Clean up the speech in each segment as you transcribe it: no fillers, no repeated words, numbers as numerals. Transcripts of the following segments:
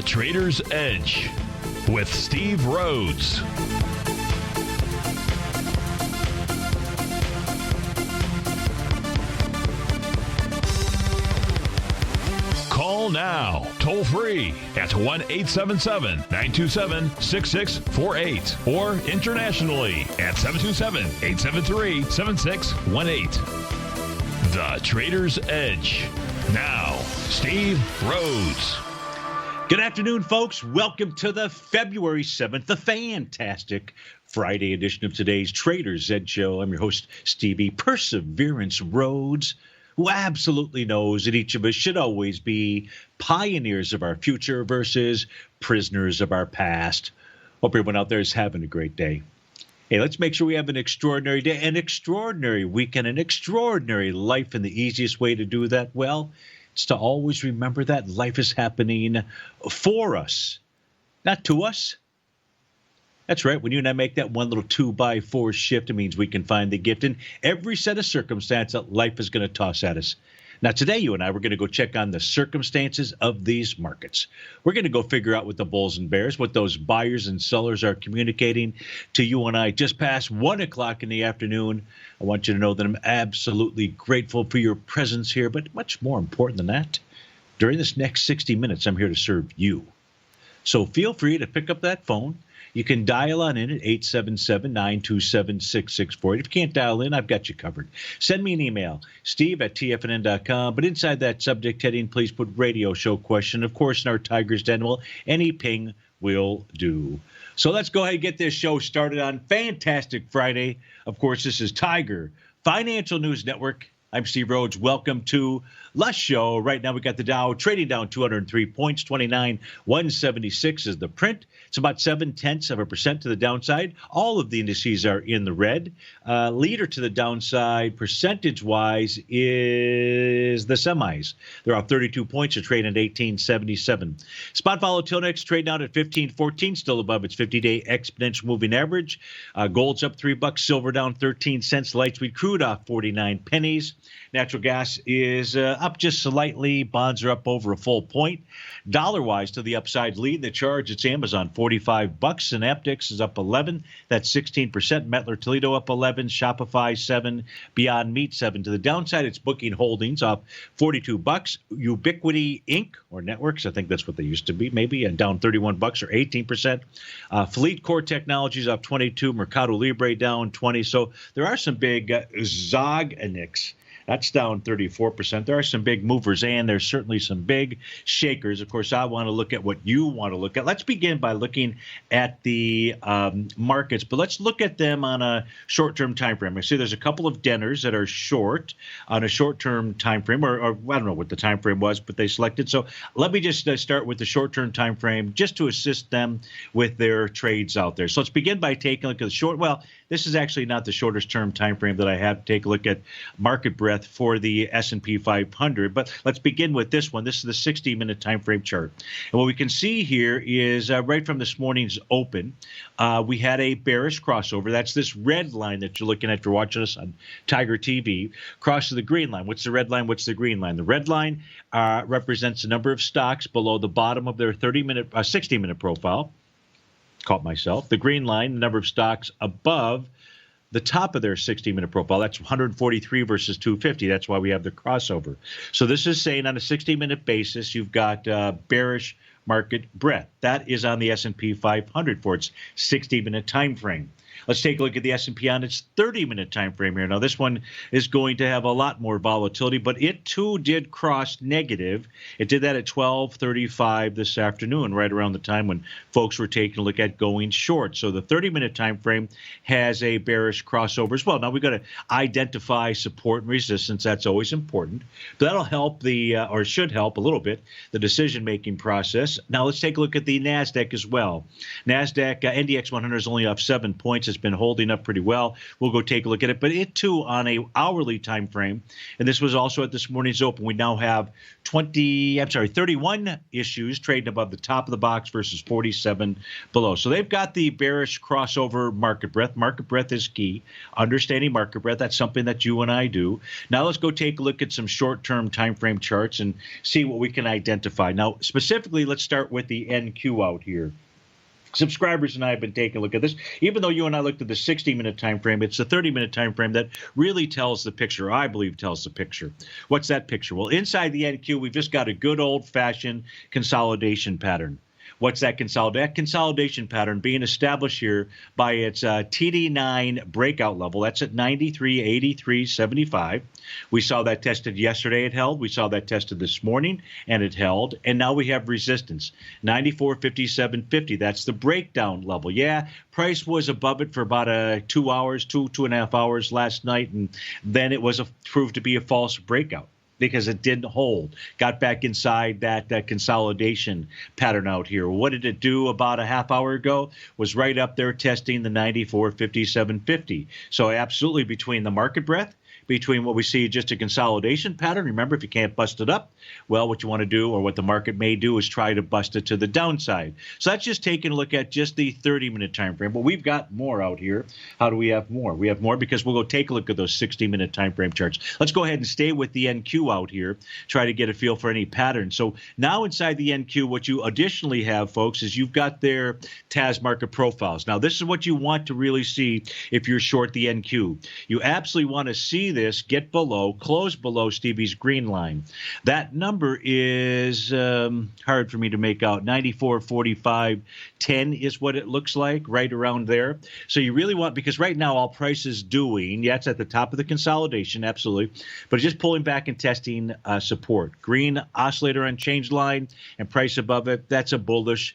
The Trader's Edge with Steve Rhodes. Call now, toll free at 1-877-927-6648 or internationally at 727-873-7618. The Trader's Edge. Now, Steve Rhodes. Good afternoon, folks. Welcome to the February 7th, the fantastic Friday edition of today's Trader's Edge Show. I'm your host, Stevie Perseverance Rhodes, who absolutely knows that each of us should always be pioneers of our future versus prisoners of our past. Hope everyone out there is having a great day. Hey, let's make sure we have an extraordinary day, an extraordinary weekend, an extraordinary life. And the easiest way to do that, well, it's to always remember that life is happening for us, not to us. That's right. When you and I make that one little 2x4 shift, it means we can find the gift in every set of circumstance that life is going to toss at us. Now, today, you and I, we're going to go check on the circumstances of these markets. We're going to go figure out what the bulls and bears, what those buyers and sellers are communicating to you and I just past 1 o'clock in the afternoon. I want you to know that I'm absolutely grateful for your presence here, but much more important than that, during this next 60 minutes, I'm here to serve you. So feel free to pick up that phone. You can dial on in at 877-927-6648. If you can't dial in, I've got you covered. Send me an email, steve@tfnn.com. But inside that subject heading, please put radio show question. Of course, in our Tiger's Den, well, any ping will do. So let's go ahead and get this show started on fantastic Friday. Of course, this is Tiger Financial News Network. I'm Steve Rhodes. Welcome to the show. Right now, we got the Dow trading down 203 points, 29,176 is the print. It's about 0.7% to the downside. All of the indices are in the red. Leader to the downside, percentage-wise, is the semis. They're off 32 points. They're trading at 1877. Spot Volatility trading out at 1514, still above its 50-day exponential moving average. Gold's up $3, silver down 13 cents. Light sweet crude off 49 pennies. Natural gas is up just slightly. Bonds are up over a full point. Dollar-wise, to the upside lead, the charge, it's Amazon, $45. Synaptics is up 11. That's 16%. Mettler Toledo up 11. Shopify 7. Beyond Meat 7. To the downside, it's Booking Holdings off $42. Ubiquity Inc. or Networks, I think that's what they used to be, maybe, and down $31 or 18%. Fleet Core Technologies up 22. Mercado Libre down 20. So there are some big Zognix. That's down 34%. There are some big movers, and there's certainly some big shakers. Of course, I want to look at what you want to look at. Let's begin by looking at the markets, but let's look at them on a short-term time frame. I see there's a couple of Denners that are short on a short-term time frame, or I don't know what the time frame was, but they selected. So let me just start with the short-term time frame just to assist them with their trades out there. So let's begin by taking a look at the short. Well, this is actually not the shortest term time frame that I have. Take a look at market breadth for the S&P 500. But let's begin with this one. This is the 60-minute time frame chart. And what we can see here is right from this morning's open, we had a bearish crossover. That's this red line that you're looking at if you're watching us on Tiger TV. Cross to the green line. What's the red line? What's the green line? The red line represents the number of stocks below the bottom of their 60-minute profile. Caught myself. The green line, the number of stocks above the top of their 60-minute profile. That's 143 versus 250. That's why we have the crossover. So this is saying on a 60-minute basis, you've got bearish market breadth. That is on the S&P 500 for its 60-minute time frame. Let's take a look at the S&P on its 30-minute time frame here. Now, this one is going to have a lot more volatility, but it, too, did cross negative. It did that at 12:35 this afternoon, right around the time when folks were taking a look at going short. So the 30-minute time frame has a bearish crossover as well. Now, we've got to identify support and resistance. That's always important. But that'll help or should help a little bit, the decision-making process. Now, let's take a look at the NASDAQ as well. NASDAQ, NDX 100 is only off 7 points. It's been holding up pretty well. We'll go take a look at it. But it, too, on a hourly time frame, and this was also at this morning's open, we now have 31 issues trading above the top of the box versus 47 below. So they've got the bearish crossover market breadth. Market breadth is key. Understanding market breadth, that's something that you and I do. Now let's go take a look at some short-term time frame charts and see what we can identify. Now, specifically, let's start with the NQ out here. Subscribers and I have been taking a look at this. Even though you and I looked at the 60-minute time frame, it's the 30-minute time frame that really tells the picture, I believe tells the picture. What's that picture? Well, inside the NQ, we've just got a good old-fashioned consolidation pattern. What's that consolidation pattern being established here by its TD9 breakout level? That's at 93.8375. We saw that tested yesterday. It held. We saw that tested this morning, and it held. And now we have resistance, 94.5750. That's the breakdown level. Yeah, price was above it for about 2 hours, two and a half hours last night, and then it was proved to be a false breakout, because it didn't hold. Got back inside that consolidation pattern out here. What did it do about a half hour ago? Was right up there testing the 94.5750. So absolutely between the market breadth, between what we see just a consolidation pattern. Remember, if you can't bust it up, well, what you want to do, or what the market may do, is try to bust it to the downside. So that's just taking a look at just the 30-minute time frame. But we've got more out here. How do we have more? We have more because we'll go take a look at those 60-minute time frame charts. Let's go ahead and stay with the NQ out here, try to get a feel for any pattern. So now inside the NQ, what you additionally have, folks, is you've got their TAS market profiles. Now, this is what you want to really see if you're short the NQ. You absolutely want to see this get below, close below Stevie's green line. That number is hard for me to make out. 94.4510 is what it looks like, right around there. So you really want, because right now all price is doing, yeah, it's at the top of the consolidation, absolutely, but just pulling back and testing support. Green oscillator unchanged line and price above it, that's a bullish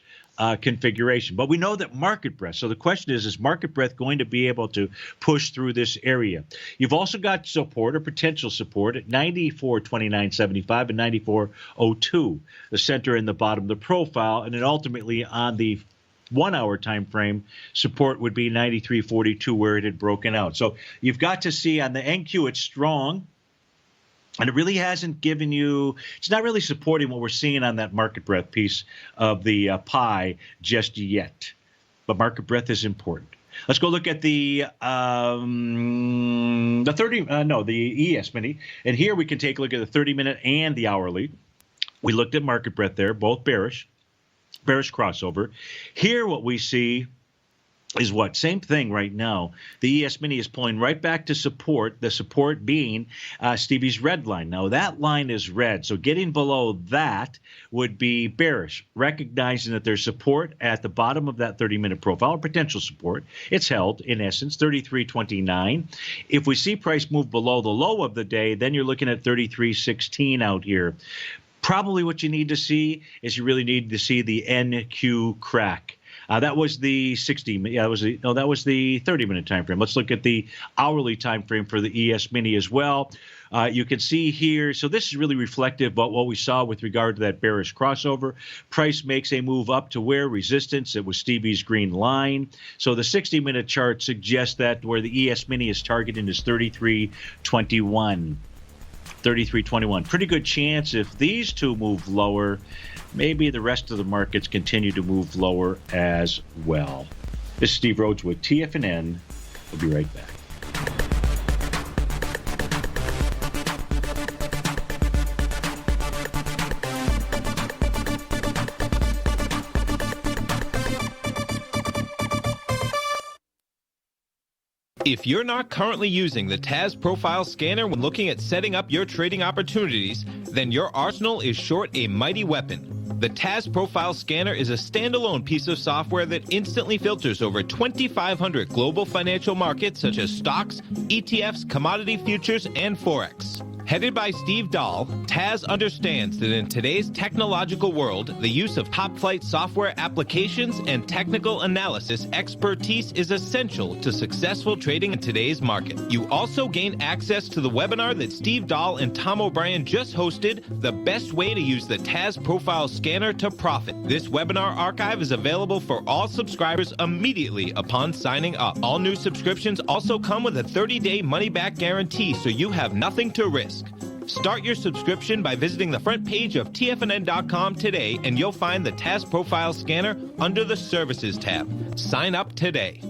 configuration. But we know that market breadth. So the question is market breadth going to be able to push through this area? You've also got support or potential support at 94.2975 and 94.02, the center and the bottom of the profile. And then ultimately on the 1 hour time frame, support would be 93.42 where it had broken out. So you've got to see on the NQ, it's strong. And it really hasn't given you, it's not really supporting what we're seeing on that market breadth piece of the pie just yet. But market breadth is important. Let's go look at the ES mini. And here we can take a look at the 30-minute and the hourly. We looked at market breadth there, both bearish crossover. Here what we see is what? Same thing right now. The ES Mini is pulling right back to support, the support being Stevie's red line. Now, that line is red, so getting below that would be bearish, recognizing that there's support at the bottom of that 30-minute profile, or potential support. It's held, in essence, 33.29. If we see price move below the low of the day, then you're looking at 33.16 out here. Probably what you need to see is you really need to see the NQ crack. That was the 60. Yeah, that was the 30-minute time frame. Let's look at the hourly time frame for the ES Mini as well. You can see here. So this is really reflective of what we saw with regard to that bearish crossover. Price makes a move up to where? Resistance. It was Stevie's green line. So the 60-minute chart suggests that where the ES Mini is targeting is 33.21. 33.21. Pretty good chance if these two move lower, maybe the rest of the markets continue to move lower as well. This is Steve Rhodes with TFNN. We'll be right back. If you're not currently using the TAS Profile Scanner when looking at setting up your trading opportunities, then your arsenal is short a mighty weapon. The TAS Profile Scanner is a standalone piece of software that instantly filters over 2,500 global financial markets such as stocks, ETFs, commodity futures, and Forex. Headed by Steve Dahl, Taz understands that in today's technological world, the use of top-flight software applications and technical analysis expertise is essential to successful trading in today's market. You also gain access to the webinar that Steve Dahl and Tom O'Brien just hosted, The Best Way to Use the Taz Profile Scanner to Profit. This webinar archive is available for all subscribers immediately upon signing up. All new subscriptions also come with a 30-day money-back guarantee, so you have nothing to risk. Start your subscription by visiting the front page of TFNN.com today, and you'll find the Taz Profile Scanner under the Services tab. Sign up today.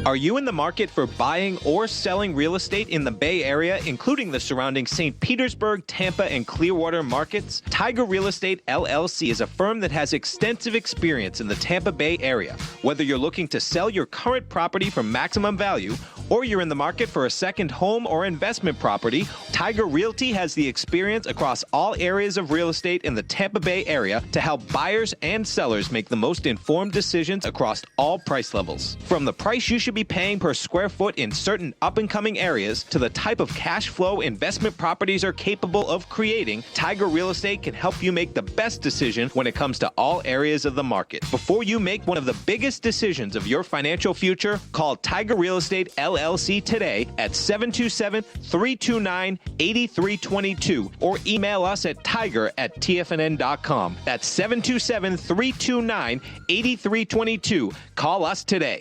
Are you in the market for buying or selling real estate in the Bay Area, including the surrounding St. Petersburg, Tampa, and Clearwater markets? Tiger Real Estate LLC is a firm that has extensive experience in the Tampa Bay area. Whether you're looking to sell your current property for maximum value, or you're in the market for a second home or investment property, Tiger Realty has the experience across all areas of real estate in the Tampa Bay area to help buyers and sellers make the most informed decisions across all price levels. From the price you should be paying per square foot in certain up-and-coming areas to the type of cash flow investment properties are capable of creating, Tiger Real Estate can help you make the best decision when it comes to all areas of the market. Before you make one of the biggest decisions of your financial future, call Tiger Real Estate LLC today at 727-329-8322 or email us at tiger@tfnn.com. That's 727-329-8322. Call us today.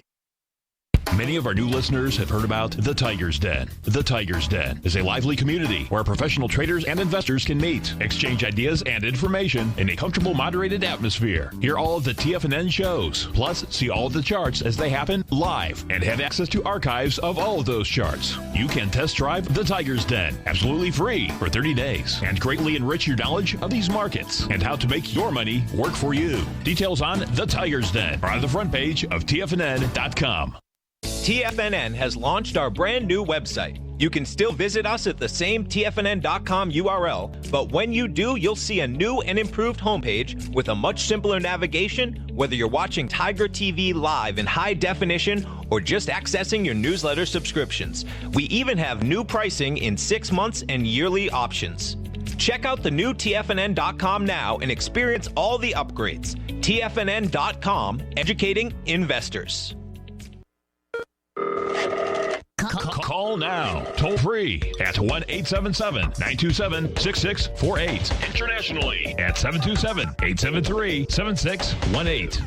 Many of our new listeners have heard about The Tiger's Den. The Tiger's Den is a lively community where professional traders and investors can meet, exchange ideas and information in a comfortable, moderated atmosphere. Hear all of the TFNN shows, plus see all of the charts as they happen live and have access to archives of all of those charts. You can test drive The Tiger's Den absolutely free for 30 days and greatly enrich your knowledge of these markets and how to make your money work for you. Details on The Tiger's Den are on the front page of TFNN.com. TFNN has launched our brand new website. You can still visit us at the same TFNN.com URL, but when you do, you'll see a new and improved homepage with a much simpler navigation, whether you're watching Tiger TV live in high definition or just accessing your newsletter subscriptions. We even have new pricing in 6 months and yearly options. Check out the new TFNN.com now and experience all the upgrades. TFNN.com, educating investors. Call now, toll free at 1-877-927-6648. Internationally at 727-873-7618.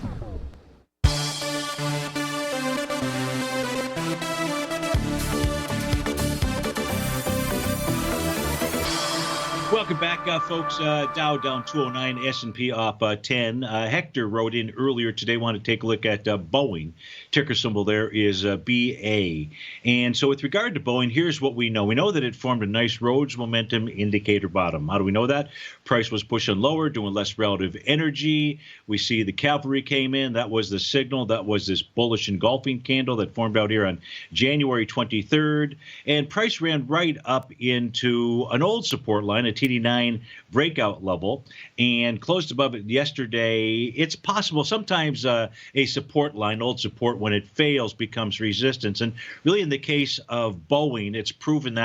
Welcome back, folks. Dow down 209, S&P up 10. Hector wrote in earlier today, wanted to take a look at Boeing. Ticker symbol there is BA. And so with regard to Boeing, here's what we know. We know that it formed a nice Rhodes momentum indicator bottom. How do we know that? Price was pushing lower, doing less relative energy. We see the cavalry came in. That was the signal. That was this bullish engulfing candle that formed out here on January 23rd. And price ran right up into an old support line, a TD9 breakout level, and closed above it yesterday. It's possible sometimes a support line, old support, when it fails becomes resistance. And really in the case of Boeing, it's proven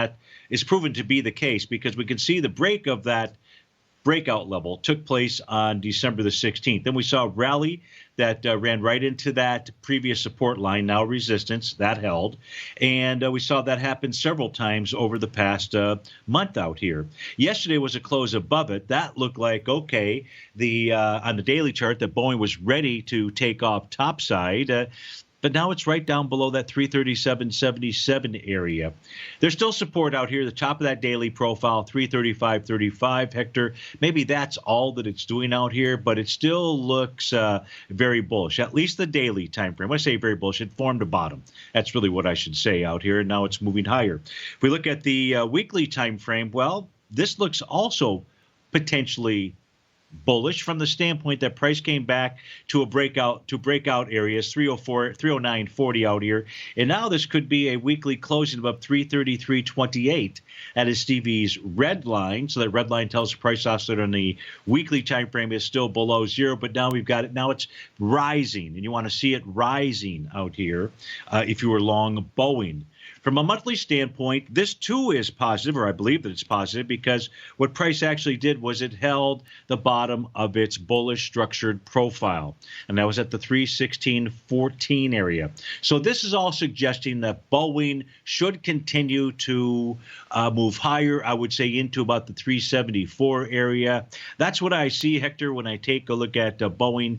to be the case, because we can see the break of that breakout level took place on December the 16th. Then we saw a rally that ran right into that previous support line, now resistance, that held. And we saw that happen several times over the past month out here. Yesterday was a close above it. That looked like, okay, on the daily chart, that Boeing was ready to take off topside. But now it's right down below that 337.77 area. There's still support out here, the top of that daily profile, 335.35. Hector, maybe that's all that it's doing out here, but it still looks very bullish, at least the daily time frame. When I say very bullish, it formed a bottom. That's really what I should say out here, and now it's moving higher. If we look at the weekly time frame, well, this looks also potentially bullish from the standpoint that price came back to breakout areas, 304, 309.40 out here. And now this could be a weekly closing above 333.28. That is Stevie's red line. So that red line tells the price oscillator on the weekly time frame is still below zero, but now we've got it. Now it's rising, and you want to see it rising out here if you were long Boeing. From a monthly standpoint, this too is positive, or I believe that it's positive, because what price actually did was it held the bottom of its bullish structured profile, and that was at the 316.14 area. So this is all suggesting that Boeing should continue to move higher, I would say into about the 374 area. That's what I see, Hector, when I take a look at Boeing.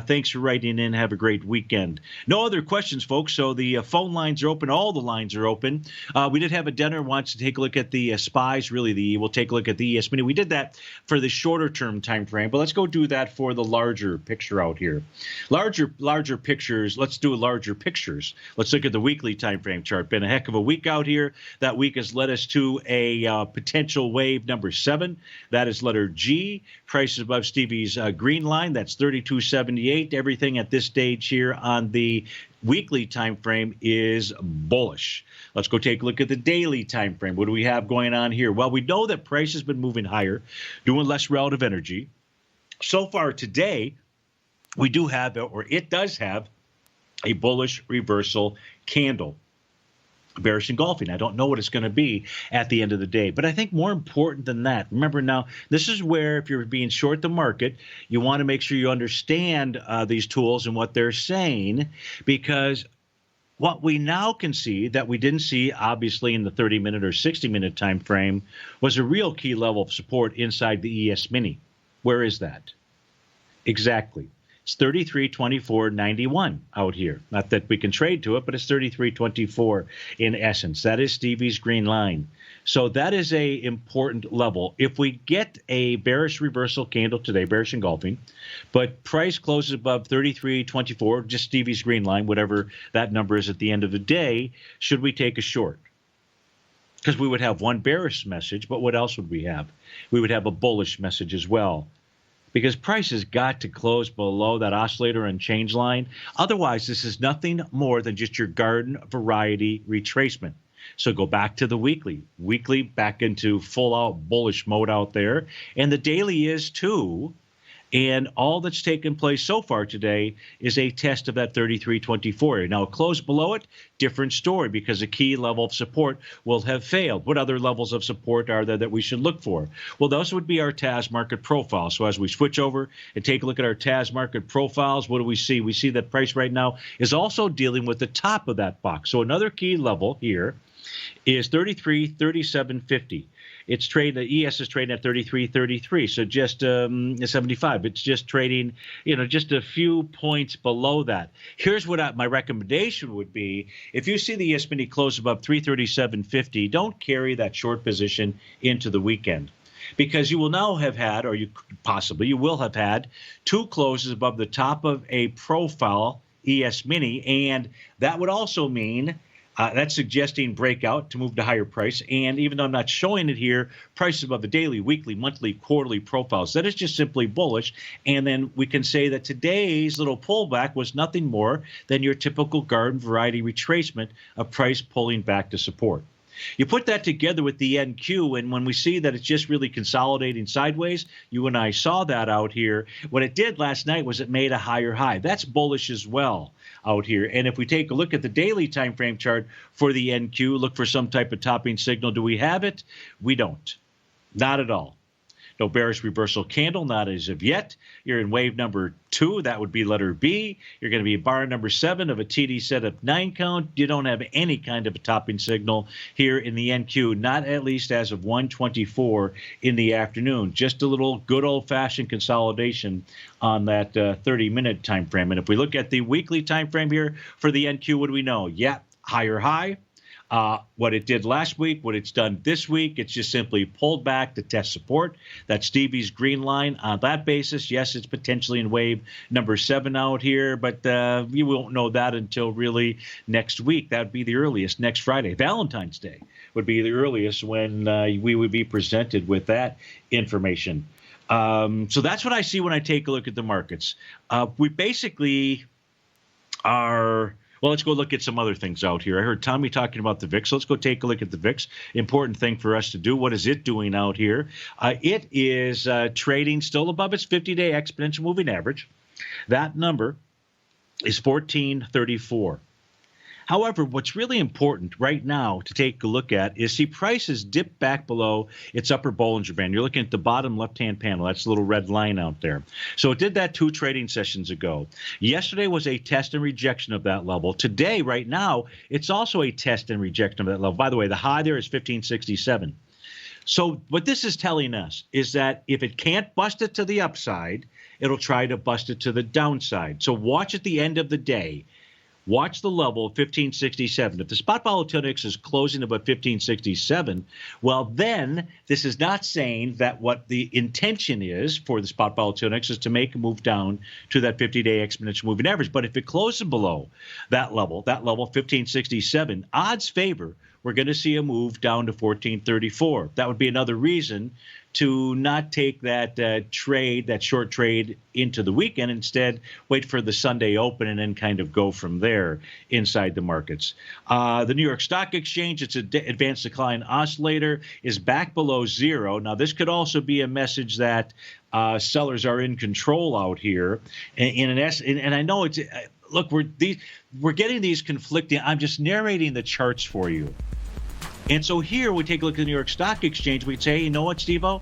Thanks for writing in. Have a great weekend. No other questions, folks, so the phone lines are open. All the lines are open. We did have a Denner wants to take a look at the SPYs. Really, we'll take a look at the ES Mini. We did that for the shorter term time frame, but let's go do that for the larger picture out here. Larger pictures. Let's do larger pictures. Let's look at the weekly time frame chart. Been a heck of a week out here. That week has led us to a potential wave number 7. That is letter G. Prices above Stevie's green line. That's 32.78. Everything at this stage here on the weekly time frame is bullish. Let's go take a look at the daily time frame. What do we have going on here? Well, we know that price has been moving higher, doing less relative energy. So far today, we do have, or it does have, a bullish reversal candle. Bearish engulfing. I don't know what it's going to be at the end of the day. But I think more important than that, remember now, this is where if you're being short the market, you want to make sure you understand these tools and what they're saying, because what we now can see that we didn't see obviously in the 30-minute or 60-minute time frame was a real key level of support inside the ES Mini. Where is that? Exactly. It's 33.24.91 out here. Not that we can trade to it, but it's 33.24 in essence. That is Stevie's green line. So that is a important level. If we get a bearish reversal candle today, bearish engulfing, but price closes above 33.24, just Stevie's green line, whatever that number is at the end of the day, should we take a short? Because we would have one bearish message, but what else would we have? We would have a bullish message as well, because price has got to close below that oscillator and change line. Otherwise, this is nothing more than just your garden variety retracement. So go back to the weekly. Weekly back into full-out bullish mode out there. And the daily is too. And all that's taken place so far today is a test of that 33.24. Now, close below it, different story, because a key level of support will have failed. What other levels of support are there that we should look for? Well, those would be our TAS market profile. So as we switch over and take a look at our TAS market profiles, what do we see? We see that price right now is also dealing with the top of that box. So another key level here is 33.3750. It's trading, the ES is trading at 33.33, so just 75. It's just trading, just a few points below that. Here's what my recommendation would be. If you see the ES Mini close above 337.50, don't carry that short position into the weekend, because you will now have had, or you will have had, 2 closes above the top of a profile ES Mini, and that would also mean that's suggesting breakout to move to higher price. And even though I'm not showing it here, prices above the daily, weekly, monthly, quarterly profiles. That is just simply bullish. And then we can say that today's little pullback was nothing more than your typical garden variety retracement of price pulling back to support. You put that together with the NQ, and when we see that it's just really consolidating sideways, you and I saw that out here. What it did last night was it made a higher high. That's bullish as well out here. And if we take a look at the daily time frame chart for the NQ, look for some type of topping signal. Do we have it? We don't. Not at all. No bearish reversal candle, not as of yet. You're in wave number 2. That would be letter B. You're going to be bar number 7 of a TD setup 9 count. You don't have any kind of a topping signal here in the NQ, not at least as of 1:24 in the afternoon. Just a little good old-fashioned consolidation on that 30-minute time frame. And if we look at the weekly time frame here for the NQ, what do we know? Yeah, higher high. What it did last week, what it's done this week, it's just simply pulled back to test support. That's Stevie's green line. On that basis, yes, it's potentially in wave number 7 out here, but you won't know that until really next week. That would be the earliest, next Friday. Valentine's Day would be the earliest when we would be presented with that information. So that's what I see when I take a look at the markets. We basically are... Well, let's go look at some other things out here. I heard Tommy talking about the VIX. So let's go take a look at the VIX. Important thing for us to do. What is it doing out here? It is trading still above its 50-day exponential moving average. That number is 1434. However, what's really important right now to take a look at is see prices dip back below its upper Bollinger Band. You're looking at the bottom left-hand panel. That's the little red line out there. So it did that 2 trading sessions ago. Yesterday was a test and rejection of that level. Today, right now, it's also a test and rejection of that level. By the way, the high there is 1567. So what this is telling us is that if it can't bust it to the upside, it'll try to bust it to the downside. So watch at the end of the day. Watch the level of 1567. If the spot volatility index is closing above 1567, well, then this is not saying that what the intention is for the spot volatility index is to make a move down to that 50-day exponential moving average. But if it closes below that level 1567, odds favor we're going to see a move down to 1434. That would be another reason to not take that trade, that short trade, into the weekend. Instead, wait for the Sunday open and then kind of go from there inside the markets. The New York Stock Exchange, its advanced decline oscillator, is back below zero. Now, this could also be a message that sellers are in control out here. And I know it's look, we're getting these conflicting. I'm just narrating the charts for you. And so here we take a look at the New York Stock Exchange. We'd say, you know what, Steve-O?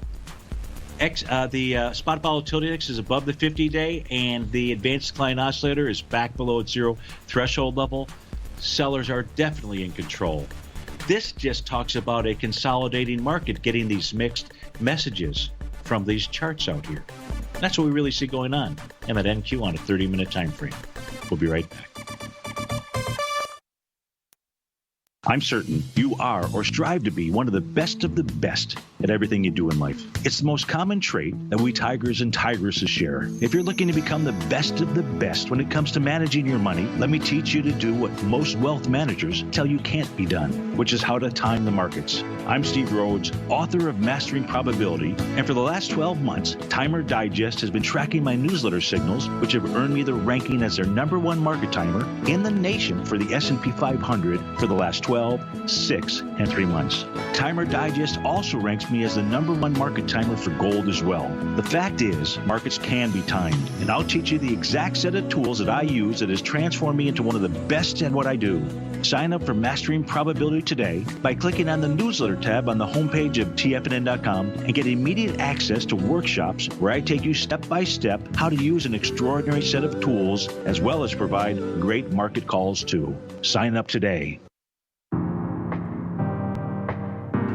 The spot volatility index is above the 50-day, and the advanced decline oscillator is back below its zero threshold level. Sellers are definitely in control. This just talks about a consolidating market getting these mixed messages from these charts out here. That's what we really see going on in that NQ on a 30-minute time frame. We'll be right back. I'm certain you are or strive to be one of the best at everything you do in life. It's the most common trait that we tigers and tigresses share. If you're looking to become the best of the best when it comes to managing your money, let me teach you to do what most wealth managers tell you can't be done, which is how to time the markets. I'm Steve Rhodes, author of Mastering Probability, and for the last 12 months, Timer Digest has been tracking my newsletter signals, which have earned me the ranking as their #1 market timer in the nation for the S&P 500 for the last 12, 6, and 3 months. Timer Digest also ranks me as the #1 market timer for gold as well. The fact is, markets can be timed, and I'll teach you the exact set of tools that I use that has transformed me into one of the best at what I do. Sign up for Mastering Probability today by clicking on the newsletter tab on the homepage of TFNN.com and get immediate access to workshops where I take you step by step how to use an extraordinary set of tools as well as provide great market calls too. Sign up today.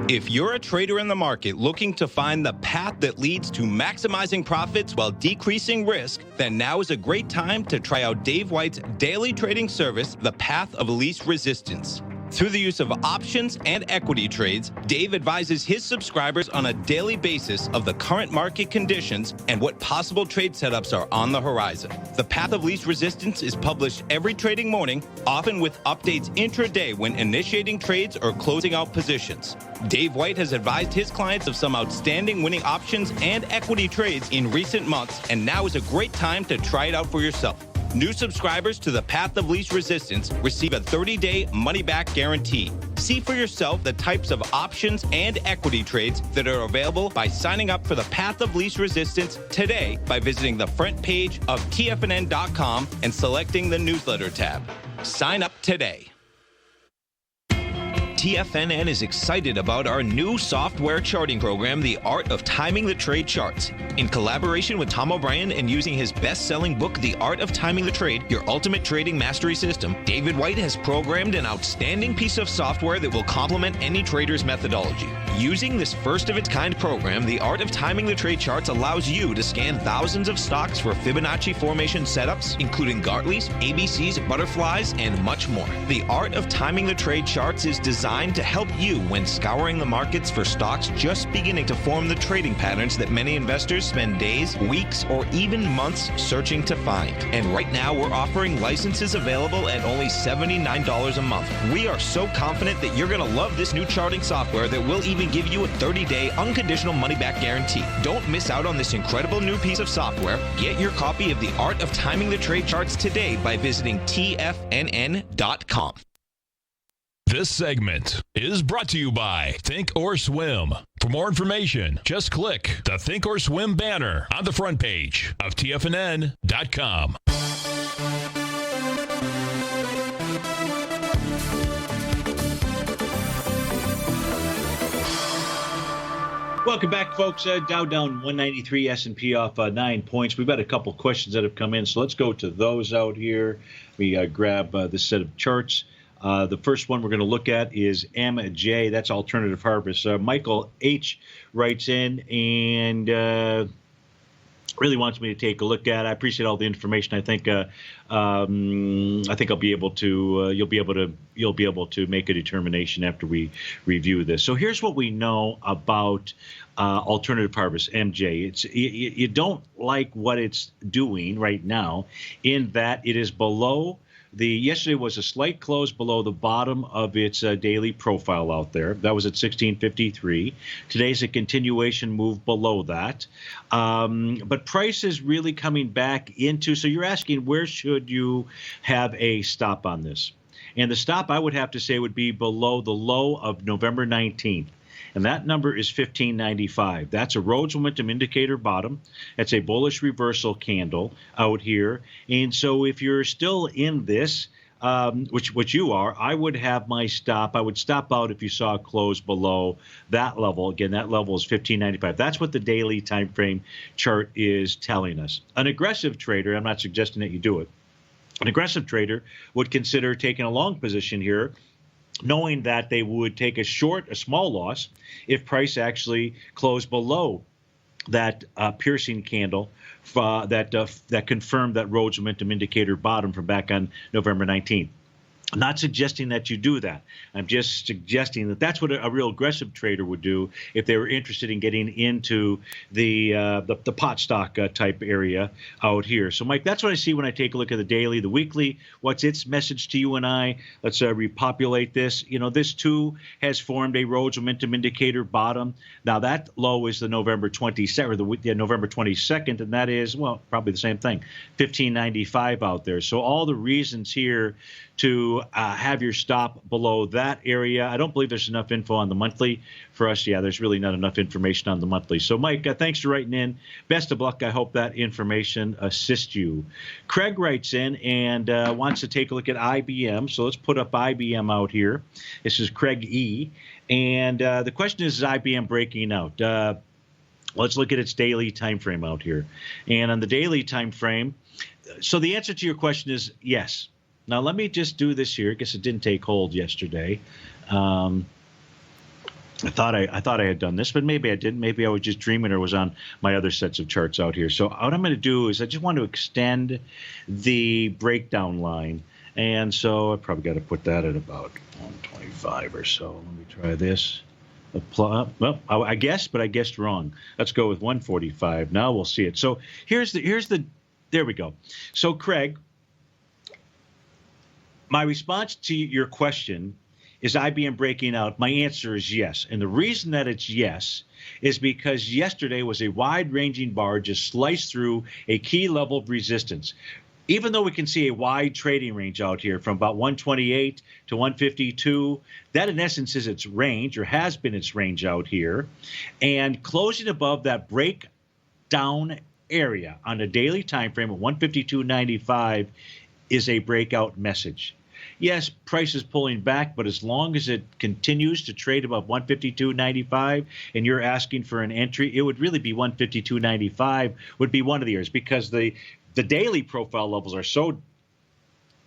If you're a trader in the market looking to find the path that leads to maximizing profits while decreasing risk, then now is a great time to try out Dave White's daily trading service, The Path of Least Resistance. Through the use of options and equity trades, Dave advises his subscribers on a daily basis of the current market conditions and what possible trade setups are on the horizon. The Path of Least Resistance is published every trading morning, often with updates intraday when initiating trades or closing out positions. Dave White has advised his clients of some outstanding winning options and equity trades in recent months, and now is a great time to try it out for yourself. New subscribers to the Path of Least Resistance receive a 30-day money-back guarantee. See for yourself the types of options and equity trades that are available by signing up for the Path of Least Resistance today by visiting the front page of TFNN.com and selecting the newsletter tab. Sign up today. TFNN is excited about our new software charting program, The Art of Timing the Trade Charts. In collaboration with Tom O'Brien and using his best-selling book, The Art of Timing the Trade, Your Ultimate Trading Mastery System, David White has programmed an outstanding piece of software that will complement any trader's methodology. Using this first-of-its-kind program, The Art of Timing the Trade Charts allows you to scan thousands of stocks for Fibonacci formation setups, including Gartley's, ABC's, butterflies, and much more. The Art of Timing the Trade Charts is designed to help you when scouring the markets for stocks just beginning to form the trading patterns that many investors spend days, weeks, or even months searching to find. And right now, we're offering licenses available at only $79 a month. We are so confident that you're going to love this new charting software that will even give you a 30-day unconditional money-back guarantee. Don't miss out on this incredible new piece of software. Get your copy of The Art of Timing the Trade Charts today by visiting TFNN.com. This segment is brought to you by Think or Swim. For more information, just click the Think or Swim banner on the front page of TFNN.com. Welcome back, folks. Dow down 193, S&P off 9 points. We've got a couple questions that have come in, so let's go to those out here. We grab this set of charts. The first one we're going to look at is MJ. That's Alternative Harvest. Michael H. writes in and really wants me to take a look at. I appreciate all the information. I think I'll be able to. You'll be able to make a determination after we review this. So here's what we know about Alternative Harvest, MJ. You don't like what it's doing right now, in that it is below. Yesterday was a slight close below the bottom of its daily profile out there. That was at 1653. Today's a continuation move below that. But price is really coming back into, so you're asking where should you have a stop on this? And the stop, I would have to say, would be below the low of November 19th. And that number is 1595. That's a Rhodes momentum indicator bottom. That's a bullish reversal candle out here. And so if you're still in this, which you are, I would have my stop. I would stop out if you saw a close below that level. Again, that level is 1595. That's what the daily time frame chart is telling us. An aggressive trader, I'm not suggesting that you do it. An aggressive trader would consider taking a long position here, knowing that they would take a small loss if price actually closed below that piercing candle that confirmed that Rhodes momentum indicator bottom from back on November 19th. I'm not suggesting that you do that. I'm just suggesting that that's what a real aggressive trader would do if they were interested in getting into the pot stock type area out here. So, Mike, that's what I see when I take a look at the daily, the weekly. What's its message to you and I? Let's repopulate this. This too has formed a Rhodes momentum indicator bottom. Now that low is the November 22nd, or the November 22nd, and that is, well, probably the same thing, 1595 out there. So all the reasons here to have your stop below that area. I don't believe there's enough info on the monthly for us. Yeah, there's really not enough information on the monthly. So, Mike, thanks for writing in. Best of luck. I hope that information assists you. Craig writes in and wants to take a look at IBM. So let's put up IBM out here. This is Craig E. And the question is IBM breaking out? Let's look at its daily time frame out here. And on the daily time frame, so the answer to your question is yes. Now, let me just do this here. I guess it didn't take hold yesterday. I thought I had done this, but maybe I didn't. Maybe I was just dreaming or was on my other sets of charts out here. So what I'm going to do is I just want to extend the breakdown line. And so I probably got to put that at about 125 or so. Let me try this. Well, I guessed, but I guessed wrong. Let's go with 145. Now we'll see it. So here's the there we go. So, Craig, my response to your question is IBM breaking out. My answer is yes. And the reason that it's yes is because yesterday was a wide-ranging bar just sliced through a key level of resistance. Even though we can see a wide trading range out here from about 128 to 152, that in essence is its range, or has been its range out here. And closing above that breakdown area on a daily time frame of 152.95 is a breakout message. Yes, price is pulling back, but as long as it continues to trade above 152.95 and you're asking for an entry, it would really be 152.95 would be one of the areas, because the daily profile levels are so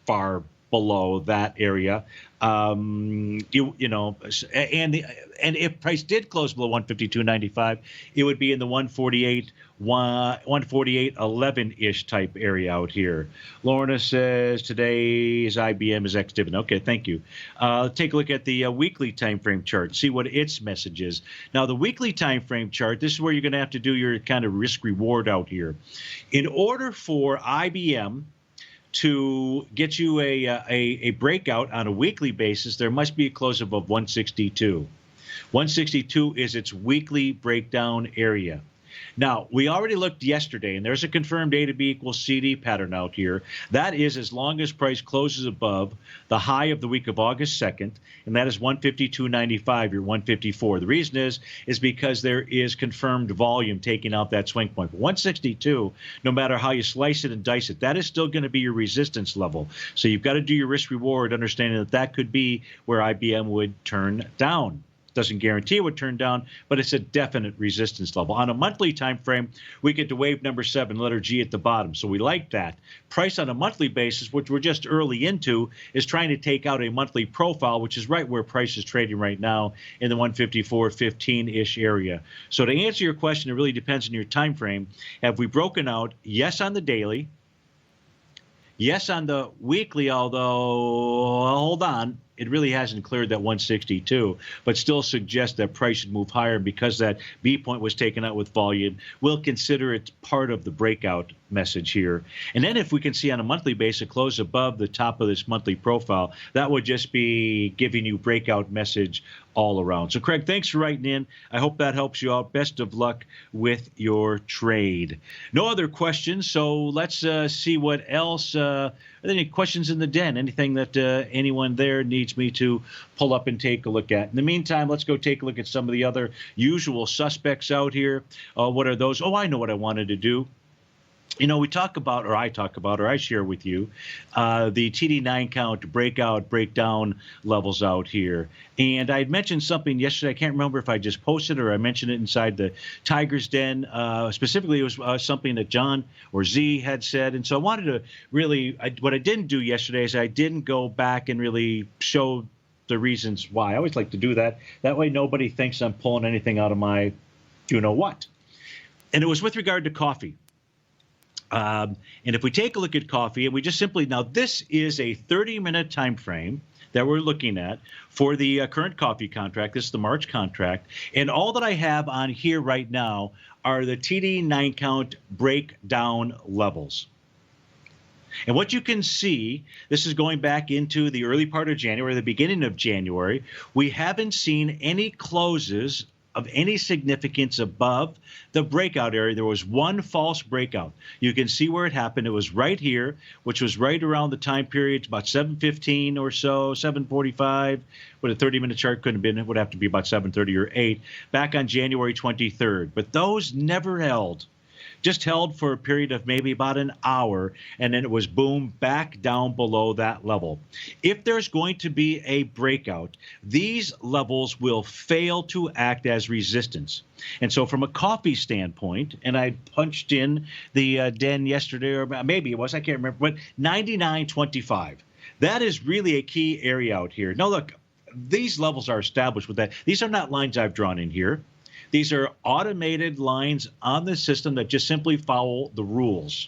far below that area. And if price did close below 152.95, it would be in the 148.11-ish type area out here. Lorna says today's IBM is ex-dividend. Okay, thank you. Take a look at the weekly time frame chart, see what its message is. Now, the weekly time frame chart, this is where you're going to have to do your kind of risk reward out here. In order for IBM to get you a breakout on a weekly basis, there must be a close above 162. 162 is its weekly breakdown area. Now, we already looked yesterday, and there's a confirmed A to B equals CD pattern out here. That is as long as price closes above the high of the week of August 2nd, and that is 152.95, your 154. The reason is because there is confirmed volume taking out that swing point. But 162, no matter how you slice it and dice it, that is still going to be your resistance level. So you've got to do your risk reward, understanding that that could be where IBM would turn down. Doesn't guarantee it would turn down, but it's a definite resistance level. On a monthly time frame, we get to wave number 7, letter G at the bottom. So we like that. Price on a monthly basis, which we're just early into, is trying to take out a monthly profile, which is right where price is trading right now in the 154.15-ish area. So to answer your question, it really depends on your time frame. Have we broken out? Yes on the daily. Yes on the weekly, although, hold on, it really hasn't cleared that 162, but still suggests that price should move higher because that B point was taken out with volume. We'll consider it part of the breakout message here. And then if we can see on a monthly basis close above the top of this monthly profile, that would just be giving you breakout message all around. So Craig, thanks for writing in. I hope that helps you out. Best of luck with your trade. No other questions, so let's see what else. Are there any questions in the den? Anything that anyone there needs me to pull up and take a look at? In the meantime, let's go take a look at some of the other usual suspects out here. What are those? Oh, I know what I wanted to do. You know, we talk about, or I talk about, or I share with you, the TD9 count breakout, breakdown levels out here. And I had mentioned something yesterday. I can't remember if I just posted it or I mentioned it inside the Tiger's Den. Specifically, it was something that John or Z had said. And so I wanted to really, what I didn't do yesterday is I didn't go back and really show the reasons why. I always like to do that. That way nobody thinks I'm pulling anything out of my you-know-what. And it was with regard to coffee. And if we take a look at coffee, and we just simply, now this is a 30-minute time frame that we're looking at for the current coffee contract. This is the March contract. And all that I have on here right now are the TD9 count breakdown levels. And what you can see, this is going back into the early part of January, the beginning of January. We haven't seen any closes of any significance above the breakout area. There was one false breakout. You can see where it happened. It was right here, which was right around the time period, about 7:15 or so, 7:45. With a 30-minute chart couldn't have been, it would have to be about 7:30 or 8, back on January 23rd. But those never held. Just held for a period of maybe about an hour, and then it was boom, back down below that level. If there's going to be a breakout, these levels will fail to act as resistance. And so from a coffee standpoint, and I punched in the den yesterday, or maybe it was, I can't remember, but 99.25. That is really a key area out here. Now, look, these levels are established with that. These are not lines I've drawn in here. These are automated lines on the system that just simply follow the rules.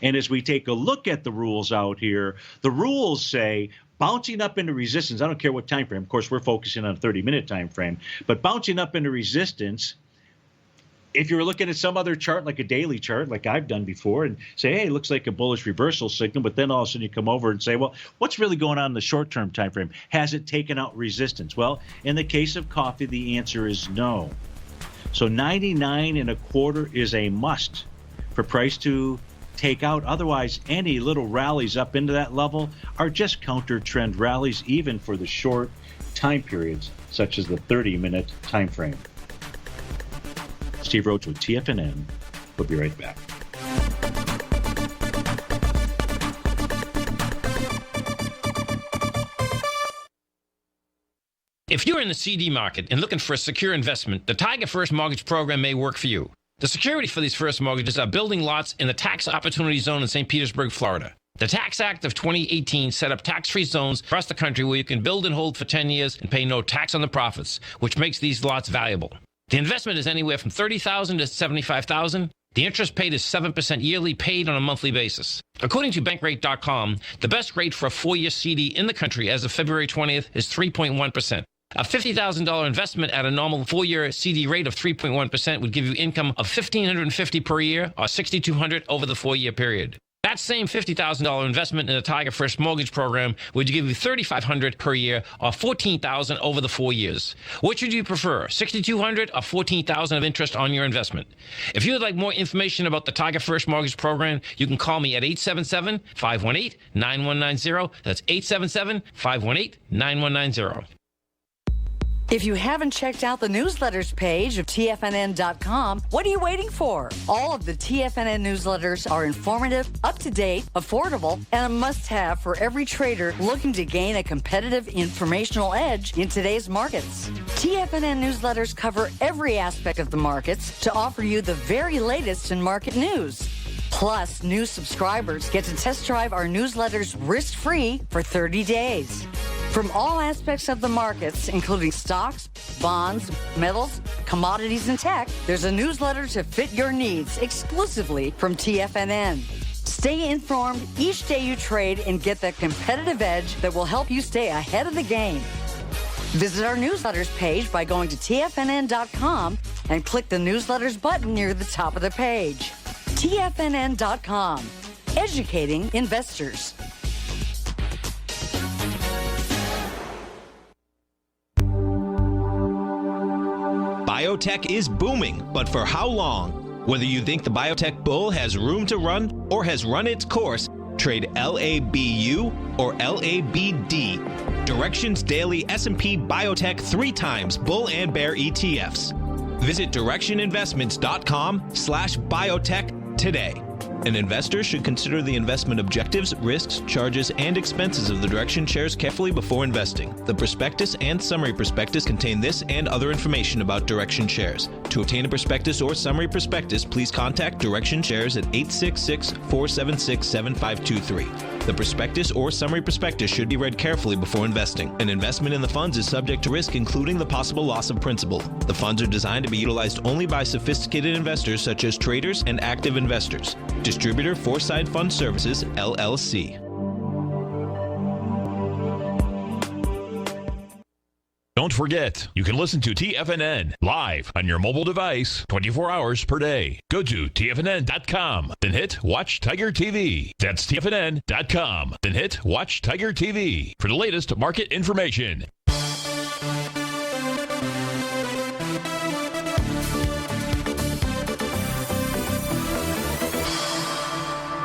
And as we take a look at the rules out here, the rules say bouncing up into resistance. I don't care what time frame. Of course, we're focusing on a 30-minute time frame. But bouncing up into resistance, if you're looking at some other chart, like a daily chart, like I've done before, and say, hey, it looks like a bullish reversal signal, but then all of a sudden you come over and say, well, what's really going on in the short-term time frame? Has it taken out resistance? Well, in the case of coffee, the answer is no. So 99.25 is a must for price to take out. Otherwise, any little rallies up into that level are just counter trend rallies, even for the short time periods, such as the 30-minute time frame. Steve Rhodes with TFNN. We'll be right back. If you're in the CD market and looking for a secure investment, the Tiger First Mortgage Program may work for you. The security for these first mortgages are building lots in the Tax Opportunity Zone in St. Petersburg, Florida. The Tax Act of 2018 set up tax-free zones across the country where you can build and hold for 10 years and pay no tax on the profits, which makes these lots valuable. The investment is anywhere from $30,000 to $75,000. The interest paid is 7% yearly, paid on a monthly basis. According to Bankrate.com, the best rate for a 4-year CD in the country as of February 20th is 3.1%. A $50,000 investment at a normal 4-year CD rate of 3.1% would give you income of $1,550 per year or $6,200 over the 4-year period. That same $50,000 investment in the Tiger First Mortgage Program would give you $3,500 per year or $14,000 over the 4 years. Which would you prefer, $6,200 or $14,000 of interest on your investment? If you would like more information about the Tiger First Mortgage Program, you can call me at 877-518-9190. That's 877-518-9190. If you haven't checked out the newsletters page of TFNN.com, what are you waiting for? All of the TFNN newsletters are informative, up-to-date, affordable, and a must-have for every trader looking to gain a competitive informational edge in today's markets. TFNN newsletters cover every aspect of the markets to offer you the very latest in market news. Plus, new subscribers get to test drive our newsletters risk-free for 30 days. From all aspects of the markets, including stocks, bonds, metals, commodities, and tech, there's a newsletter to fit your needs exclusively from TFNN. Stay informed each day you trade and get the competitive edge that will help you stay ahead of the game. Visit our newsletters page by going to TFNN.com and click the newsletters button near the top of the page. TFNN.com, educating investors. Biotech is booming, but for how long? Whether you think the biotech bull has room to run or has run its course, trade LABU or LABD. Directions Daily S&P Biotech 3 times bull and bear ETFs. Visit directioninvestments.com/biotech today. An investor should consider the investment objectives, risks, charges, and expenses of the Direction shares carefully before investing. The prospectus and summary prospectus contain this and other information about Direction shares. To obtain a prospectus or summary prospectus, please contact Direction shares at 866-476-7523. The prospectus or summary prospectus should be read carefully before investing. An investment in the funds is subject to risk, including the possible loss of principal. The funds are designed to be utilized only by sophisticated investors such as traders and active investors. Distributor Foreside Fund Services, LLC. Don't forget, you can listen to TFNN live on your mobile device 24 hours per day. Go to TFNN.com, then hit Watch Tiger TV. That's TFNN.com, then hit Watch Tiger TV for the latest market information.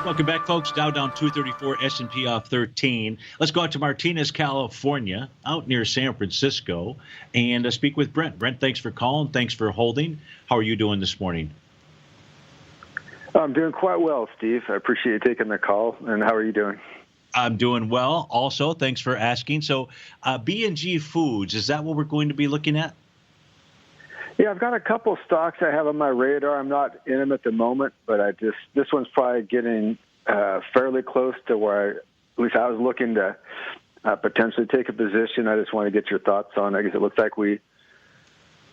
Welcome back, folks. Dow down 234, S&P off 13. Let's go out to Martinez, California, out near San Francisco, and speak with Brent. Brent, thanks for calling. Thanks for holding. How are you doing this morning? I'm doing quite well, Steve. I appreciate you taking the call. And how are you doing? I'm doing well. Also, thanks for asking. So, B&G Foods, is that what we're going to be looking at? Yeah, I've got a couple stocks I have on my radar. I'm not in them at the moment, but this one's probably getting fairly close to where at least I was looking to potentially take a position. I just want to get your thoughts on it because it looks like we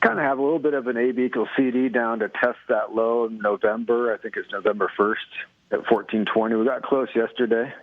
kind of have a little bit of an AB equals CD down to test that low in November. I think it's November 1st at 1420. We got close yesterday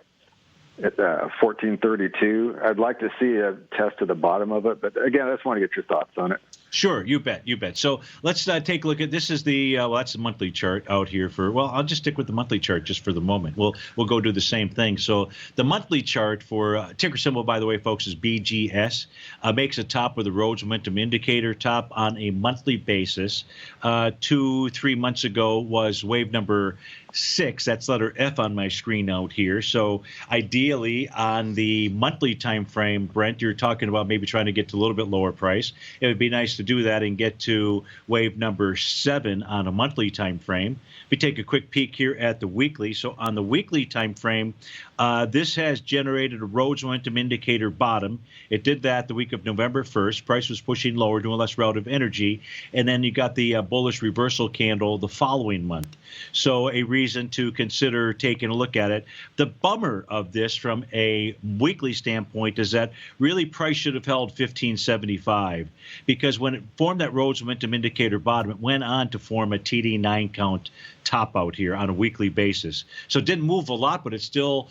at 1432. I'd like to see a test to the bottom of it, but again, I just want to get your thoughts on it. Sure, you bet. So let's take a look at this. Is the that's the monthly chart out here for. Well, I'll just stick with the monthly chart just for the moment. We'll go do the same thing. So the monthly chart for ticker symbol, by the way, folks, is BGS. Makes a top with the Rhodes Momentum Indicator top on a monthly basis. 2-3 months ago was wave number 6. That's letter F on my screen out here. So ideally on the monthly time frame, Brent, you're talking about maybe trying to get to a little bit lower price. It would be nice to do that and get to wave number 7 on a monthly time frame. We take a quick peek here at the weekly. So on the weekly time frame, this has generated a Rhodes Momentum Indicator bottom. It did that the week of November 1st. Price was pushing lower, doing less relative energy. And then you got the bullish reversal candle the following month. So a reason to consider taking a look at it. The bummer of this from a weekly standpoint is that really price should have held 1575 because when it formed that Rhodes Momentum Indicator bottom, it went on to form a TD9 count top out here on a weekly basis. So it didn't move a lot, but it still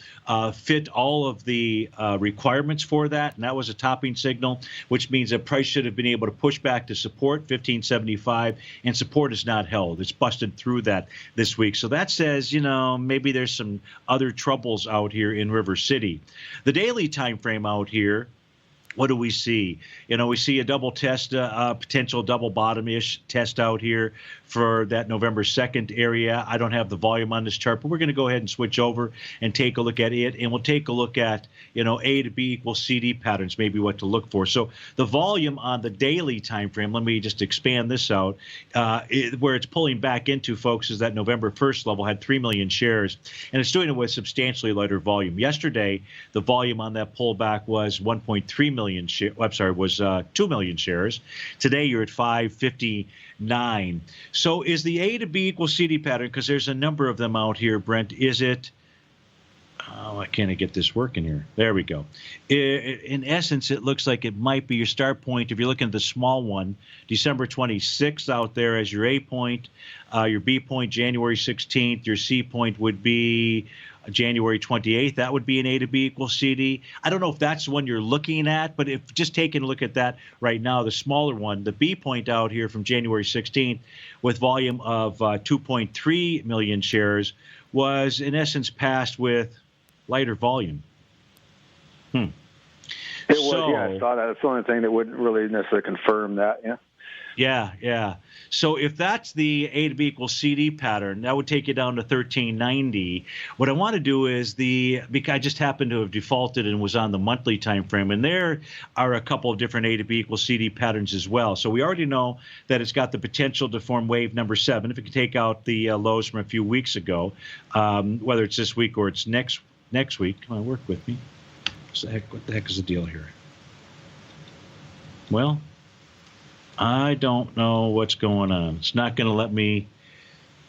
fit all of the requirements for that. And that was a topping signal, which means that price should have been able to push back to support 1575, and support is not held. It's busted through that this week. So that says, maybe there's some other troubles out here in River City. The daily time frame out here what do we see? We see a double test, potential double bottom-ish test out here for that November 2nd area. I don't have the volume on this chart, but we're going to go ahead and switch over and take a look at it. And we'll take a look at, A to B equals CD patterns, maybe what to look for. So the volume on the daily time frame, let me just expand this out, where it's pulling back into, folks, is that November 1st level had 3 million shares, and it's doing it with substantially lighter volume. Yesterday, the volume on that pullback was 1.3 million shares. I'm sorry, was 2 million shares. Today, you're at 559. So is the A to B equals CD pattern, because there's a number of them out here, Brent, is it? Oh, I can't get this working here. There we go. In essence, it looks like it might be your start point. If you're looking at the small one, December 26th out there as your A point, your B point, January 16th, your C point would be January 28th. That would be an A to B equals CD. I don't know if that's the one you're looking at, but if just taking a look at that right now, the smaller one, the B point out here from January 16th with volume of 2.3 million shares was in essence passed with lighter volume. It was, yeah, I saw that. It's the only thing that wouldn't really necessarily confirm that, yeah. Yeah. So if that's the A to B equals CD pattern, that would take you down to 1390. What I want to do is because I just happened to have defaulted and was on the monthly time frame, and there are a couple of different A to B equals CD patterns as well. So we already know that it's got the potential to form wave number 7. If it can take out the lows from a few weeks ago, whether it's this week or it's next week. Come on, work with me. What the heck is the deal here? Well, I don't know what's going on. It's not going to let me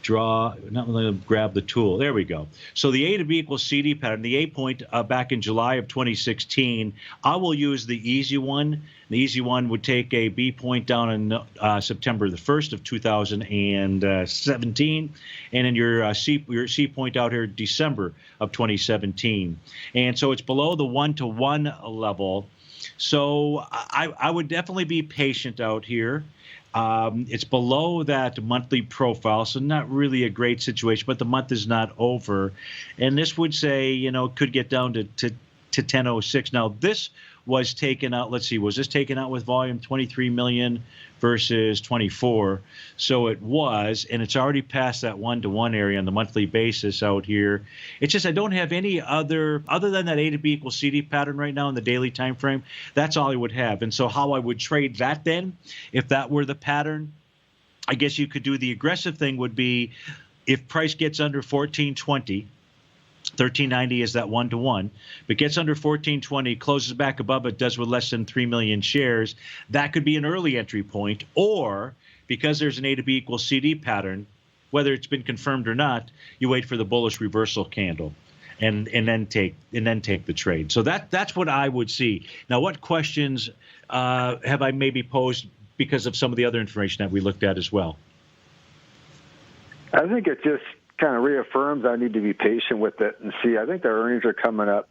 not going to grab the tool. There we go. So the A to B equals CD pattern, the A point back in July of 2016, I will use the easy one. The easy one would take a B point down in September the 1st of 2017, and then your C point out here December of 2017. And so it's below the 1-to-1 level. So I would definitely be patient out here. It's below that monthly profile, so not really a great situation, but the month is not over. And this would say, could get down to 1006. Now, this was taken out. Let's see, was this taken out with volume 23 million versus 24? So it was, and it's already past that 1-to-1 area on the monthly basis out here. It's just I don't have any other than that A to B equals CD pattern right now in the daily time frame. That's all I would have. And so how I would trade that then, if that were the pattern, I guess you could do the aggressive thing would be if price gets under 1420. 1390 is that 1-to-1, but gets under 1420, closes back above it, does with less than 3 million shares. That could be an early entry point, or because there's an A to B equals CD pattern, whether it's been confirmed or not, you wait for the bullish reversal candle and then take the trade. So that's what I would see. Now, what questions have I maybe posed because of some of the other information that we looked at as well? I think it just kind of reaffirms I need to be patient with it and see. I think the earnings are coming up,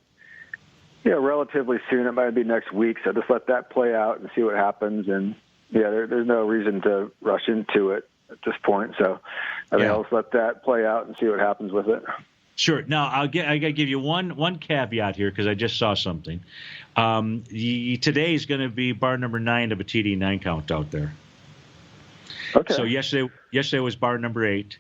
relatively soon. It might be next week, so just let that play out and see what happens. And there's no reason to rush into it at this point. So I think I'll just let that play out and see what happens with it. Sure. Now I got to give you one caveat here because I just saw something. Today is going to be bar number 9 of a TD9 count out there. Okay. So yesterday was bar number 8.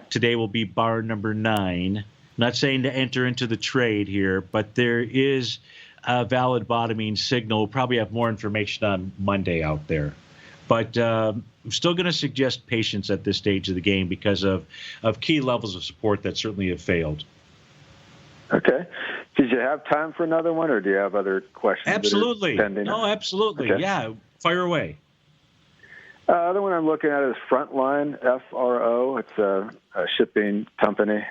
Today will be bar number 9. Not saying to enter into the trade here, but there is a valid bottoming signal. We'll probably have more information on Monday out there. But I'm still going to suggest patience at this stage of the game because of key levels of support that certainly have failed. Okay. Did you have time for another one, or do you have other questions? Absolutely. No, absolutely. Okay. Yeah, fire away. Other one I'm looking at is Frontline, FRO. It's a shipping company.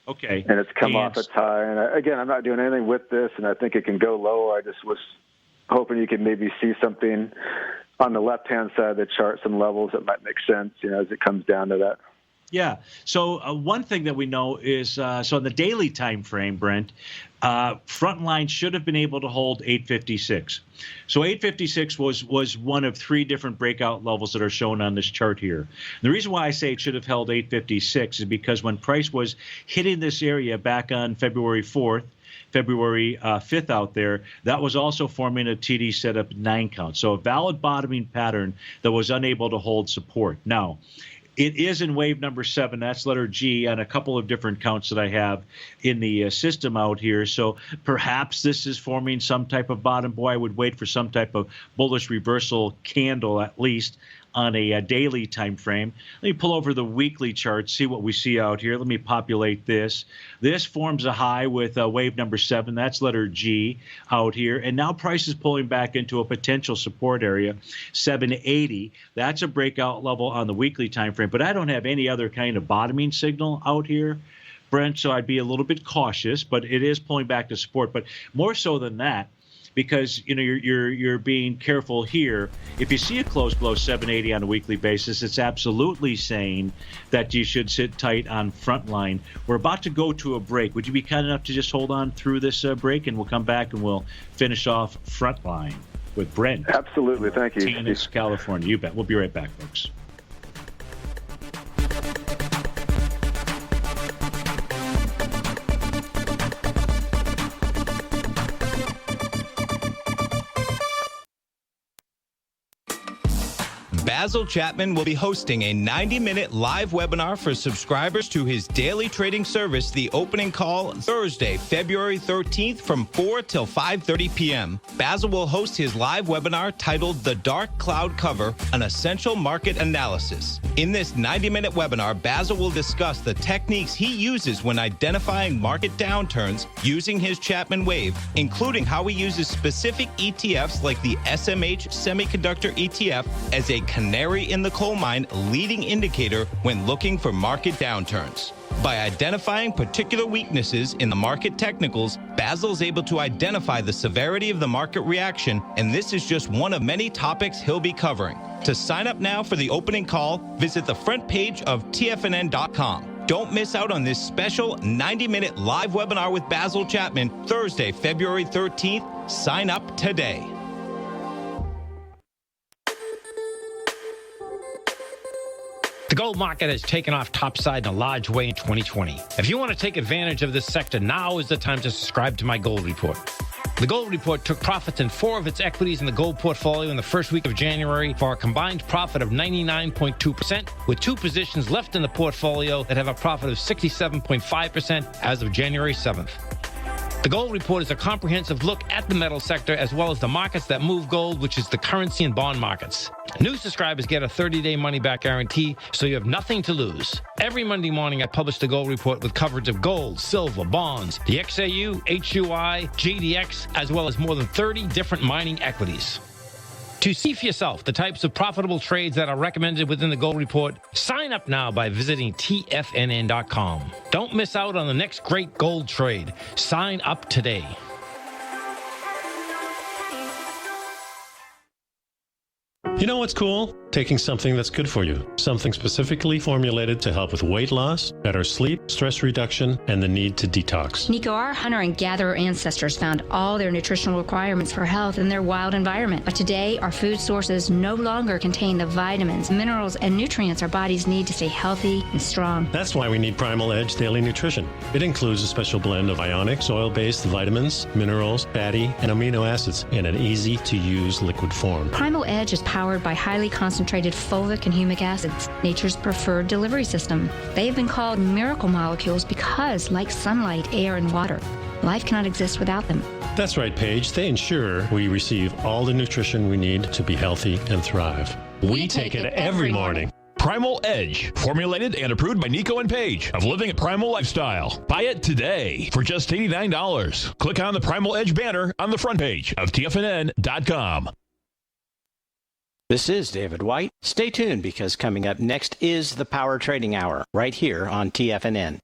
Okay. And it's come off its high. And again, I'm not doing anything with this, and I think it can go lower. I just was hoping you could maybe see something on the left-hand side of the chart, some levels that might make sense, as it comes down to that. Yeah. So one thing that we know is, so in the daily time frame, Brent, Frontline should have been able to hold 856. So 856 was one of 3 different breakout levels that are shown on this chart here. And the reason why I say it should have held 856 is because when price was hitting this area back on February 4th, February 5th out there, that was also forming a TD setup 9 count. So a valid bottoming pattern that was unable to hold support. Now, it is in wave number 7. That's letter G on a couple of different counts that I have in the system out here. So perhaps this is forming some type of bottom. Boy, I would wait for some type of bullish reversal candle at least on a daily time frame. Let me pull over the weekly chart, see what we see out here. Let me populate this. This forms a high with wave number 7. That's letter G out here. And now price is pulling back into a potential support area, 780. That's a breakout level on the weekly time frame. But I don't have any other kind of bottoming signal out here, Brent, so I'd be a little bit cautious. But it is pulling back to support. But more so than that, because you're being careful here. If you see a close below 780 on a weekly basis, it's absolutely saying that you should sit tight on front line. We're about to go to a break. Would you be kind enough to just hold on through this break, and we'll come back and we'll finish off front line with Brent. Absolutely. Thank you. Tanis, California. You bet. We'll be right back, folks. Basil Chapman will be hosting a 90-minute live webinar for subscribers to his daily trading service, The Opening Call, Thursday, February 13th from 4 till 5:30 p.m. Basil will host his live webinar titled The Dark Cloud Cover, an Essential Market Analysis. In this 90-minute webinar, Basil will discuss the techniques he uses when identifying market downturns using his Chapman wave, including how he uses specific ETFs like the SMH Semiconductor ETF as a canary in the coal mine leading indicator when looking for market downturns. By identifying particular weaknesses in the market technicals, Basil is able to identify the severity of the market reaction, and this is just one of many topics he'll be covering. To sign up now for the opening call, visit the front page of TFNN.com. Don't miss out on this special 90-minute live webinar with Basil Chapman, Thursday, February 13th. Sign up today. The gold market has taken off topside in a large way in 2020. If you want to take advantage of this sector, now is the time to subscribe to my gold report. The gold report took profits in 4 of its equities in the gold portfolio in the first week of January for a combined profit of 99.2%, with 2 positions left in the portfolio that have a profit of 67.5% as of January 7th. The Gold Report is a comprehensive look at the metal sector as well as the markets that move gold, which is the currency and bond markets. New subscribers get a 30-day money-back guarantee, so you have nothing to lose. Every Monday morning, I publish the Gold Report with coverage of gold, silver, bonds, the XAU, HUI, GDX, as well as more than 30 different mining equities. To see for yourself the types of profitable trades that are recommended within the Gold Report, sign up now by visiting TFNN.com. Don't miss out on the next great gold trade. Sign up today. You know what's cool? Taking something that's good for you. Something specifically formulated to help with weight loss, better sleep, stress reduction, and the need to detox. Nico, our hunter and gatherer ancestors found all their nutritional requirements for health in their wild environment. But today, our food sources no longer contain the vitamins, minerals, and nutrients our bodies need to stay healthy and strong. That's why we need Primal Edge Daily Nutrition. It includes a special blend of ionic, soil-based vitamins, minerals, fatty, and amino acids in an easy-to-use liquid form. Primal Edge is powered by highly concentrated fulvic and humic acids, nature's preferred delivery system. They have been called miracle molecules because, like sunlight, air, and water, life cannot exist without them. That's right, Paige. They ensure we receive all the nutrition we need to be healthy and thrive. We take it every morning. Primal Edge, formulated and approved by Nico and Paige of Living a Primal Lifestyle. Buy it today for just $89. Click on the Primal Edge banner on the front page of TFNN.com. This is David White. Stay tuned because coming up next is the Power Trading Hour right here on TFNN.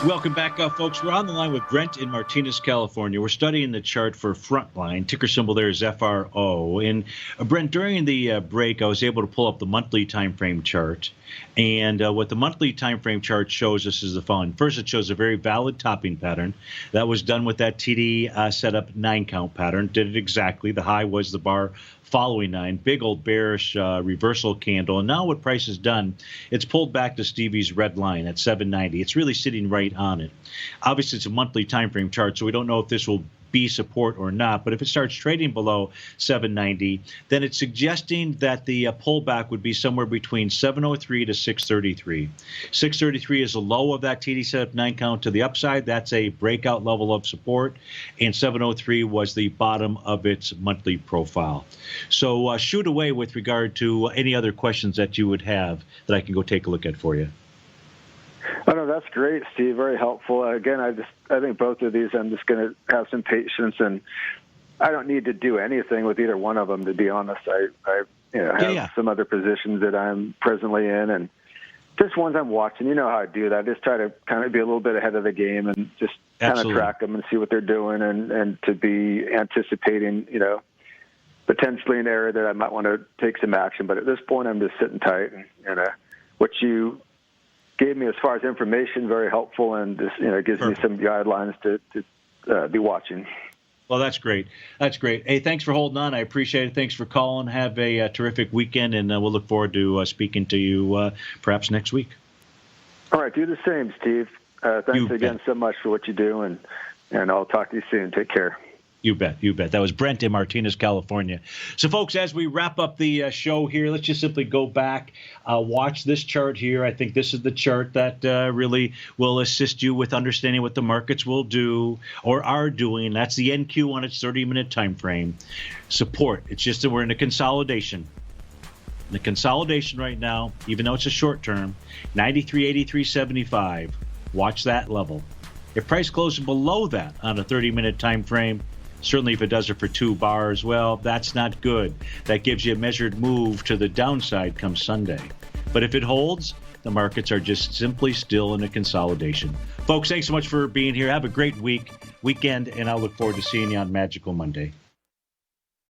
Welcome back, folks. We're on the line with Brent in Martinez, California. We're studying the chart for Frontline. Ticker symbol there is FRO. And Brent, during the break, I was able to pull up the monthly time frame chart. And what the monthly time frame chart shows us is the following. First, it shows a very valid topping pattern that was done with that TD setup 9-count pattern. Did it exactly. The high was the bar following 9, big old bearish reversal candle. And now what price has done, it's pulled back to Stevie's red line at 790. It's really sitting right on it. Obviously, it's a monthly time frame chart, so we don't know if this will be support or not. But if it starts trading below 790, then it's suggesting that the pullback would be somewhere between 703 to 633. 633 is the low of that TD setup 9-count to the upside. That's a breakout level of support. And 703 was the bottom of its monthly profile. So shoot away with regard to any other questions that you would have that I can go take a look at for you. Oh, no, that's great, Steve. Very helpful. Again, I think both of these, I'm just going to have some patience, and I don't need to do anything with either one of them, to be honest. I have some other positions that I'm presently in, and just ones I'm watching. You know how I do that. I just try to kind of be a little bit ahead of the game and just kind of track them and see what they're doing, and to be anticipating, potentially an area that I might want to take some action. But at this point, I'm just sitting tight, and what you gave me as far as information, very helpful, and just, gives me some guidelines to be watching. Well, that's great. That's great. Hey, thanks for holding on. I appreciate it. Thanks for calling. Have a terrific weekend, and we'll look forward to speaking to you perhaps next week. All right. Do the same, Steve. Thanks again so much for what you do, and I'll talk to you soon. Take care. You bet. You bet. That was Brent in Martinez, California. So, folks, as we wrap up the show here, let's just simply go back, watch this chart here. I think this is the chart that really will assist you with understanding what the markets will do or are doing. That's the NQ on its 30-minute time frame. Support. It's just that we're in a consolidation. The consolidation right now, even though it's a short term, 93.8375. Watch that level. If price closes below that on a 30-minute time frame, certainly if it does it for 2 bars, well, that's not good. That gives you a measured move to the downside come Sunday. But if it holds, the markets are just simply still in a consolidation. Folks, thanks so much for being here. Have a great weekend, and I'll look forward to seeing you on Magical Monday.